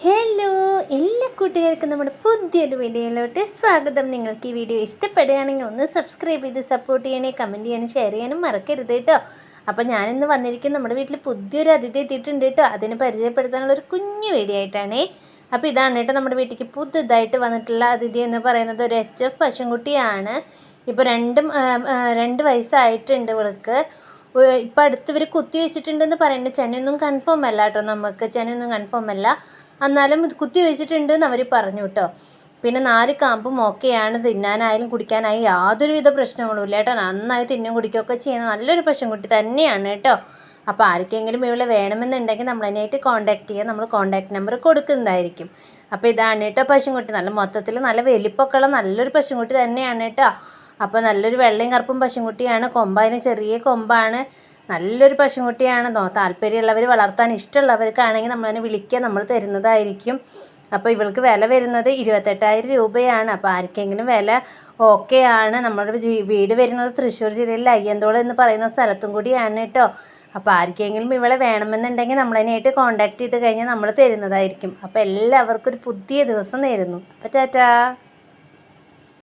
Hello, എല്ലാ കൂട്ടുകാർക്കും നമ്മുടെ പുതിയൊരു വീഡിയോയിലോട്ട് സ്വാഗതം. നിങ്ങൾക്ക് ഈ വീഡിയോ ഇഷ്ടപ്പെടുകയാണെങ്കിൽ ഒന്ന് സബ്സ്ക്രൈബ് ചെയ്ത് സപ്പോർട്ട് ചെയ്യണേ, കമൻറ്റ് ചെയ്യാനും ഷെയർ ചെയ്യാനും മറക്കരുത് കേട്ടോ. അപ്പോൾ ഞാനിന്ന് വന്നിരിക്കും നമ്മുടെ വീട്ടിൽ പുതിയൊരു അതിഥി എത്തിയിട്ടുണ്ട് കേട്ടോ. അതിന് പരിചയപ്പെടുത്താനുള്ളൊരു കുഞ്ഞു വീഡിയോ ആയിട്ടാണേ. അപ്പോൾ ഇതാണ് കേട്ടോ നമ്മുടെ വീട്ടിലേക്ക് പുതുതായിട്ട് വന്നിട്ടുള്ള അതിഥി എന്ന് പറയുന്നത് ഒരു HF പശുക്കുട്ടിയാണ്. ഇപ്പോൾ 2 വയസ്സായിട്ടുണ്ട് ഇവൾക്ക്. ഇപ്പോൾ അടുത്ത് ഇവർ കുത്തി വെച്ചിട്ടുണ്ടെന്ന് പറയുന്നുണ്ട്. ചെനയൊന്നും കൺഫേം അല്ല കേട്ടോ, നമുക്ക് ചെനയൊന്നും കൺഫേം അല്ല, എന്നാലും കുത്തി വെച്ചിട്ടുണ്ടെന്ന് അവർ പറഞ്ഞു കേട്ടോ. പിന്നെ 4 കാമ്പും ഓക്കെയാണ്, തിന്നാനായാലും കുടിക്കാനായും യാതൊരുവിധ പ്രശ്നങ്ങളും ഇല്ല കേട്ടോ. നന്നായി തിന്നും കുടിക്കുകയൊക്കെ ചെയ്യുന്ന നല്ലൊരു പശുക്കുട്ടി തന്നെയാണ് കേട്ടോ. അപ്പോൾ ആർക്കെങ്കിലും ഇവിടെ വേണമെന്നുണ്ടെങ്കിൽ നമ്മളതിനായിട്ട് കോൺടാക്ട് ചെയ്യുക, നമ്മൾ കോൺടാക്ട് നമ്പർ കൊടുക്കുന്നതായിരിക്കും. അപ്പോൾ ഇതാണ് കേട്ടോ പശുക്കുട്ടി. നല്ല മൊത്തത്തിൽ നല്ല വലിപ്പമൊക്കെയുള്ള നല്ലൊരു പശുക്കുട്ടി തന്നെയാണ് കേട്ടോ. അപ്പോൾ നല്ലൊരു വെള്ളയും കറുപ്പും പശുക്കുട്ടിയാണ്. കൊമ്പതിന് ചെറിയ കൊമ്പാണ്. നല്ലൊരു പശുക്കുട്ടിയാണ്. താല്പര്യമുള്ളവർ, വളർത്താൻ ഇഷ്ടമുള്ളവർക്കാണെങ്കിൽ നമ്മളതിനെ വിളിക്കുക, നമ്മൾ തരുന്നതായിരിക്കും. അപ്പോൾ ഇവൾക്ക് വില വരുന്നത് 28,000 രൂപയാണ്. അപ്പോൾ ആർക്കെങ്കിലും വില ഓക്കെയാണ്. നമ്മുടെ വീട് വരുന്നത് തൃശ്ശൂർ ജില്ലയിൽ അയ്യന്തോൾ എന്ന് പറയുന്ന സ്ഥലത്തും കൂടിയാണ് കേട്ടോ. അപ്പോൾ ആർക്കെങ്കിലും ഇവളെ വേണമെന്നുണ്ടെങ്കിൽ നമ്മളതിനായിട്ട് കോൺടാക്ട് ചെയ്ത് കഴിഞ്ഞാൽ നമ്മൾ തരുന്നതായിരിക്കും. അപ്പോൾ എല്ലാവർക്കും ഒരു പുതിയ ദിവസം നേരുന്നു. അപ്പോൾ ടാറ്റാ.